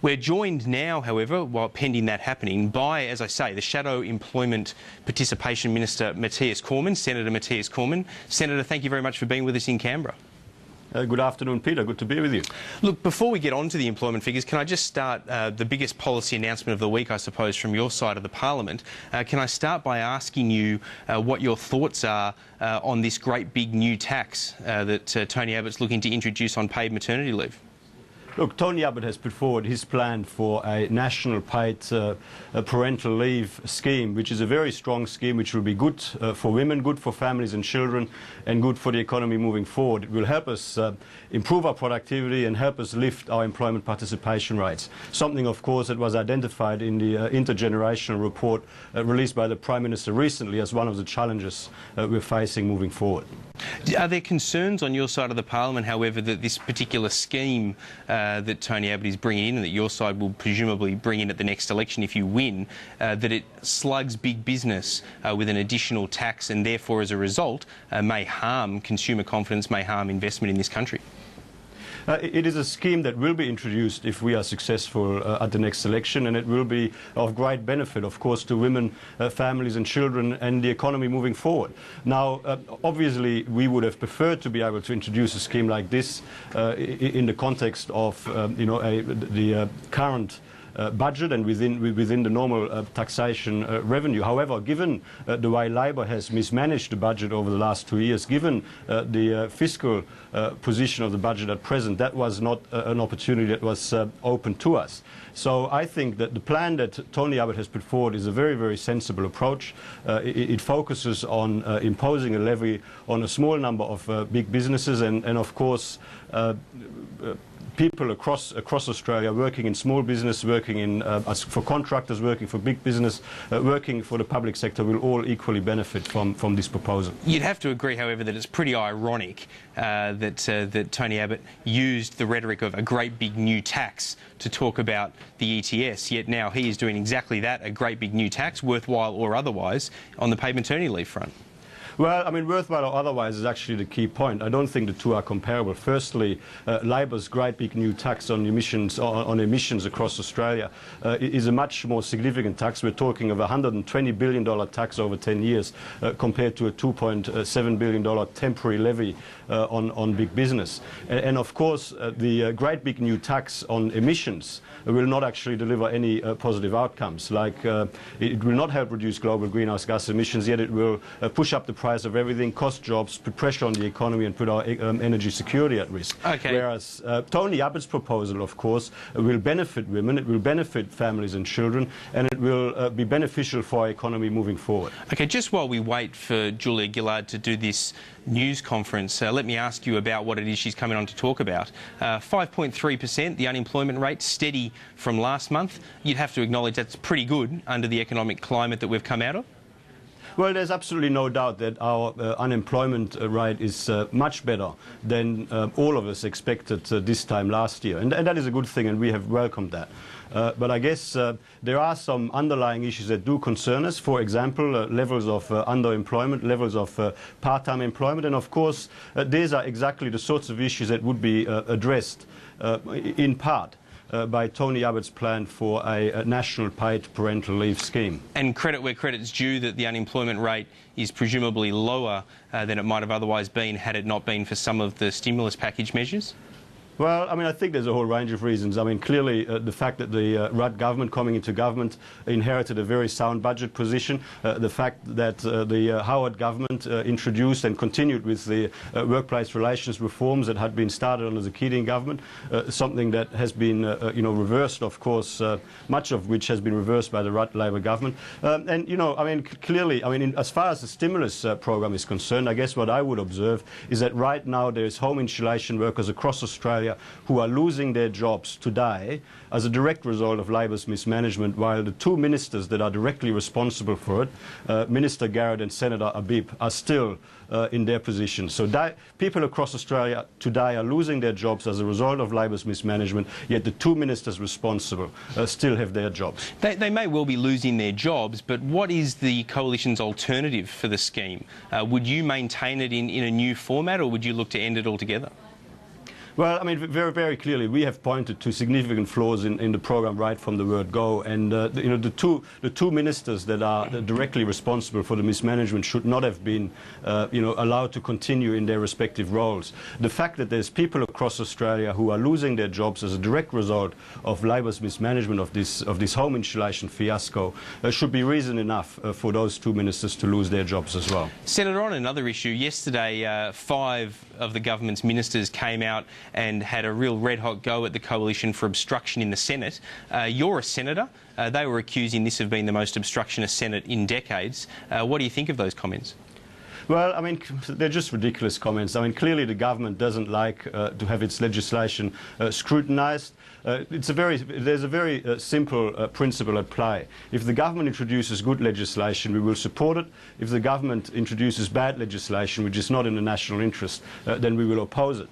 We're joined now, however, while pending that happening, by, as I say, the Shadow Employment Participation Minister, Matthias Cormann, Senator Matthias Cormann. Senator, thank you very much for being with us in Canberra. Good afternoon, Peter. Good to be with you. Look, before we get on to the employment figures, can I just start the biggest policy announcement of the week, I suppose, from your side of the Parliament? Can I start by asking you what your thoughts are on this great big new tax that Tony Abbott's looking to introduce on paid maternity leave? Look, Tony Abbott has put forward his plan for a national paid parental leave scheme, which is a very strong scheme, which will be good for women, good for families and children, and good for the economy moving forward. It will help us improve our productivity and help us lift our employment participation rates. Something, of course, that was identified in the intergenerational report released by the Prime Minister recently as one of the challenges we're facing moving forward. Are there concerns on your side of the Parliament, however, that this particular scheme that Tony Abbott is bringing in, and that your side will presumably bring in at the next election if you win, that it slugs big business with an additional tax and therefore, as a result, may harm consumer confidence, may harm investment in this country? It is a scheme that will be introduced if we are successful at the next election, and it will be of great benefit, of course, to women, families and children and the economy moving forward. Now, obviously, we would have preferred to be able to introduce a scheme like this in the context of the current budget and within the normal taxation revenue. However, given the way Labor has mismanaged the budget over the last 2 years, given the fiscal position of the budget at present, that was not an opportunity that was open to us. So I think that the plan that Tony Abbott has put forward is a very, very sensible approach. It focuses on imposing a levy on a small number of big businesses and of course, people across Australia working in small business, working in for contractors, working for big business, working for the public sector will all equally benefit from this proposal. You'd have to agree, however, that it's pretty ironic that Tony Abbott used the rhetoric of a great big new tax to talk about the ETS, yet now he is doing exactly that, a great big new tax, worthwhile or otherwise, on the paid maternity leave front. Well, I mean, worthwhile or otherwise is actually the key point. I don't think the two are comparable. Firstly, Labor's great big new tax on emissions across Australia is a much more significant tax. We're talking of a $120 billion tax over 10 years compared to a $2.7 billion temporary levy on big business. And of course, the great big new tax on emissions will not actually deliver any positive outcomes. Like it will not help reduce global greenhouse gas emissions, yet it will push up the price of everything, cost jobs, put pressure on the economy and put our energy security at risk. Okay. Whereas Tony Abbott's proposal, of course, will benefit women, it will benefit families and children, and it will be beneficial for our economy moving forward. Okay, just while we wait for Julia Gillard to do this news conference, let me ask you about what it is she's coming on to talk about. 5.3%, the unemployment rate, steady from last month. You'd have to acknowledge that's pretty good under the economic climate that we've come out of. Well, there's absolutely no doubt that our unemployment rate is much better than all of us expected this time last year. And that is a good thing, and we have welcomed that. But I guess there are some underlying issues that do concern us. For example, levels of underemployment, levels of part-time employment. And of course, these are exactly the sorts of issues that would be addressed in part by Tony Abbott's plan for a national paid parental leave scheme. And credit where credit's due that the unemployment rate is presumably lower than it might have otherwise been had it not been for some of the stimulus package measures? Well, I mean, I think there's a whole range of reasons. I mean, clearly the fact that the Rudd government coming into government inherited a very sound budget position, the fact that the Howard government introduced and continued with the workplace relations reforms that had been started under the Keating government, something that has been, reversed, of course, much of which has been reversed by the Rudd Labor government. And, I mean, clearly, I mean, as far as the stimulus program is concerned, I guess what I would observe is that right now there's home insulation workers across Australia who are losing their jobs today as a direct result of Labor's mismanagement, while the two ministers that are directly responsible for it, Minister Garrett and Senator Abib, are still in their positions. So people across Australia today are losing their jobs as a result of Labor's mismanagement, yet the two ministers responsible still have their jobs. They may well be losing their jobs, but what is the coalition's alternative for the scheme? Would you maintain it in a new format, or would you look to end it altogether? Well, I mean, very, very clearly, we have pointed to significant flaws in the programme right from the word go, and the two ministers that are directly responsible for the mismanagement should not have been, allowed to continue in their respective roles. The fact that there's people across Australia who are losing their jobs as a direct result of Labor's mismanagement of this home insulation fiasco should be reason enough for those two ministers to lose their jobs as well. Senator, on another issue, yesterday 5 of the government's ministers came out and had a real red-hot go at the coalition for obstruction in the Senate. You're a senator. They were accusing this of being the most obstructionist Senate in decades. What do you think of those comments? Well, I mean, they're just ridiculous comments. I mean, clearly the government doesn't like to have its legislation scrutinised. There's a very simple principle at play. If the government introduces good legislation, we will support it. If the government introduces bad legislation, which is not in the national interest, then we will oppose it.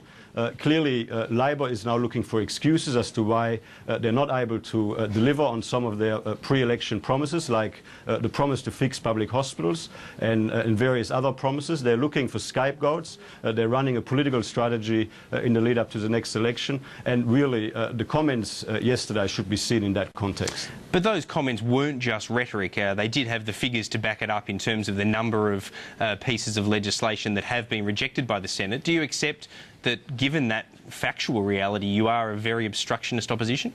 Clearly, Labor is now looking for excuses as to why they're not able to deliver on some of their pre-election promises, like the promise to fix public hospitals and various other promises. They're looking for scapegoats. They're running a political strategy in the lead-up to the next election. And really, the comments yesterday should be seen in that context. But those comments weren't just rhetoric. They did have the figures to back it up in terms of the number of pieces of legislation that have been rejected by the Senate. Do you accept that, given that factual reality, you are a very obstructionist opposition?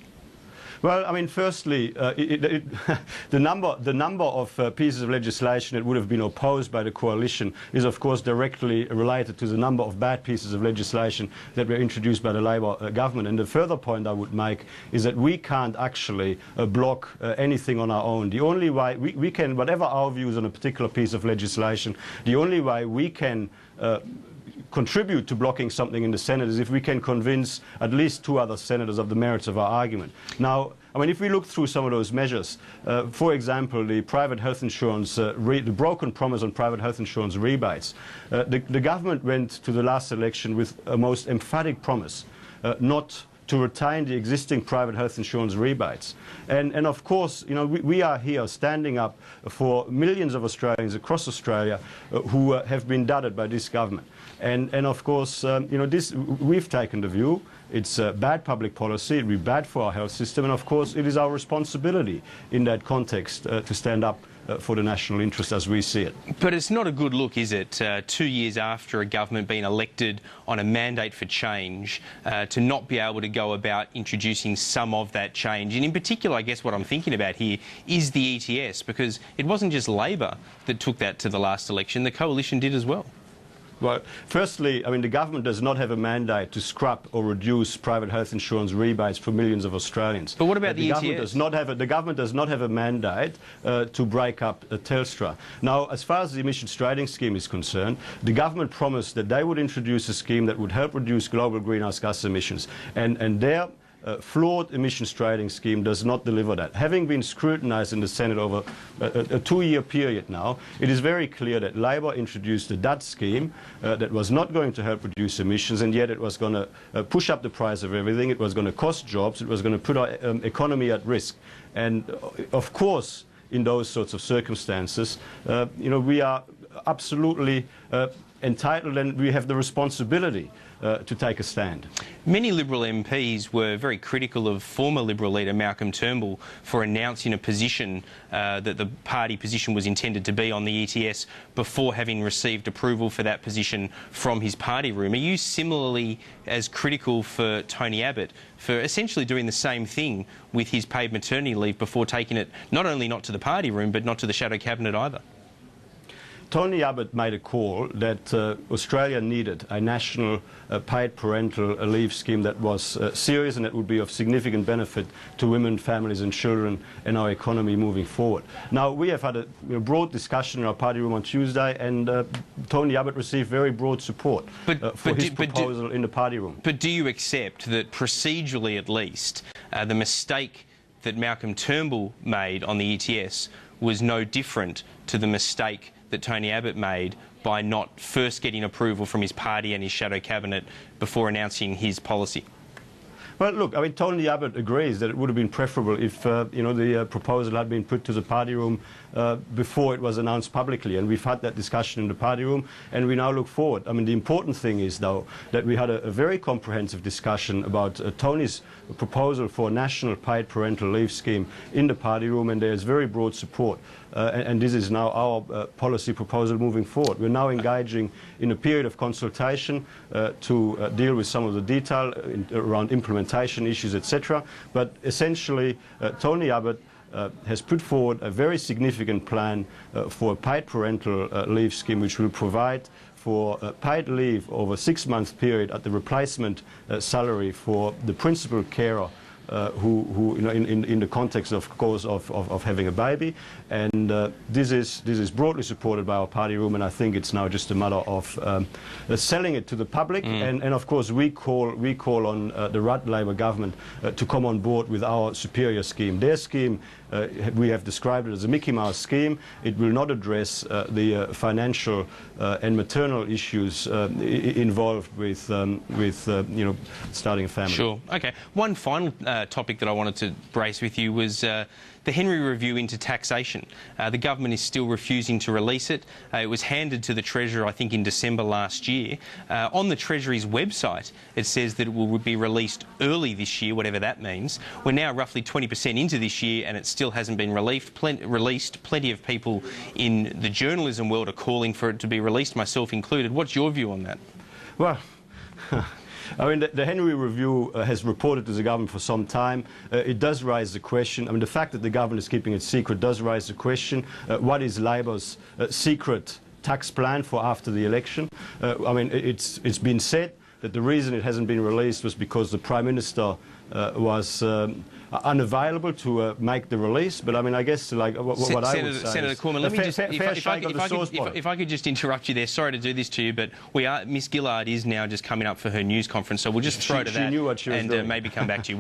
Well, I mean, firstly, the number of pieces of legislation that would have been opposed by the coalition is, of course, directly related to the number of bad pieces of legislation that were introduced by the Labor government. And the further point I would make is that we can't actually block anything on our own. The only way we can, whatever our views on a particular piece of legislation, the only way we can contribute to blocking something in the Senate is if we can convince at least 2 other senators of the merits of our argument. Now, I mean, if we look through some of those measures, for example, the private health insurance, the broken promise on private health insurance rebates, the government went to the last election with a most emphatic promise not to retain the existing private health insurance rebates. And of course, we are here standing up for millions of Australians across Australia who have been dudded by this government. And of course, we've taken the view it's bad public policy, it will be bad for our health system, and of course it is our responsibility in that context to stand up for the national interest as we see it. But it's not a good look, is it, 2 years after a government being elected on a mandate for change, to not be able to go about introducing some of that change? And in particular, I guess what I'm thinking about here is the ETS, because it wasn't just Labor that took that to the last election, the coalition did as well. Well, firstly, I mean, the government does not have a mandate to scrap or reduce private health insurance rebates for millions of Australians. But what about the ETS? The government does not have a mandate to break up Telstra. Now, as far as the emissions trading scheme is concerned, the government promised that they would introduce a scheme that would help reduce global greenhouse gas emissions. And their flawed emissions trading scheme does not deliver that. Having been scrutinised in the Senate over a 2-year period now, it is very clear that Labor introduced a dud scheme that was not going to help reduce emissions, and yet it was going to push up the price of everything, it was going to cost jobs, it was going to put our economy at risk. And of course, in those sorts of circumstances, we are absolutely entitled, and we have the responsibility to take a stand. Many Liberal MPs were very critical of former Liberal leader Malcolm Turnbull for announcing a position that the party position was intended to be on the ETS before having received approval for that position from his party room. Are you similarly as critical for Tony Abbott for essentially doing the same thing with his paid maternity leave before taking it not only not to the party room but not to the shadow cabinet either? Tony Abbott made a call that Australia needed a national paid parental leave scheme that was serious and that would be of significant benefit to women, families and children and our economy moving forward. Now, we have had a broad discussion in our party room on Tuesday, and Tony Abbott received very broad support for his proposal in the party room. But do you accept that procedurally at least the mistake that Malcolm Turnbull made on the ETS was no different to the mistake that Tony Abbott made by not first getting approval from his party and his shadow cabinet before announcing his policy? Well, look, I mean, Tony Abbott agrees that it would have been preferable if, the proposal had been put to the party room before it was announced publicly. And we've had that discussion in the party room, and we now look forward. I mean, the important thing is, though, that we had a very comprehensive discussion about Tony's proposal for a national paid parental leave scheme in the party room, and there's very broad support. And this is now our policy proposal moving forward. We're now engaging in a period of consultation to deal with some of the detail around implementation issues, etc. But essentially, Tony Abbott has put forward a very significant plan for a paid parental leave scheme, which will provide for paid leave over a 6-month period at the replacement salary for the principal carer who in the context, of course, of having a baby. And this is broadly supported by our party room, and I think it's now just a matter of selling it to the public. And of course, we call on the Rudd Labour government to come on board with our superior scheme. Their scheme, we have described it as a Mickey Mouse scheme. It will not address the financial and maternal issues involved with starting a family. Sure. Okay. One final topic that I wanted to brace with you was the Henry Review into taxation. The government is still refusing to release it. It was handed to the Treasurer, I think, in December last year. On the Treasury's website, it says that it will be released early this year, whatever that means. We're now roughly 20% into this year, and it still hasn't been released. Plenty of people in the journalism world are calling for it to be released, myself included. What's your view on that? Well, I mean, the Henry Review has reported to the government for some time. It does raise the question. I mean, the fact that the government is keeping it secret does raise the question. What is Labor's secret tax plan for after the election? I mean, it's been said that the reason it hasn't been released was because the Prime Minister was unavailable to make the release. But I mean, I guess what I would say Senator Cormann, let me just, if I could just interrupt you there. Sorry to do this to you, but Miss Gillard is now just coming up for her news conference, so we'll just throw to that she knew what she was doing. Maybe come back to you.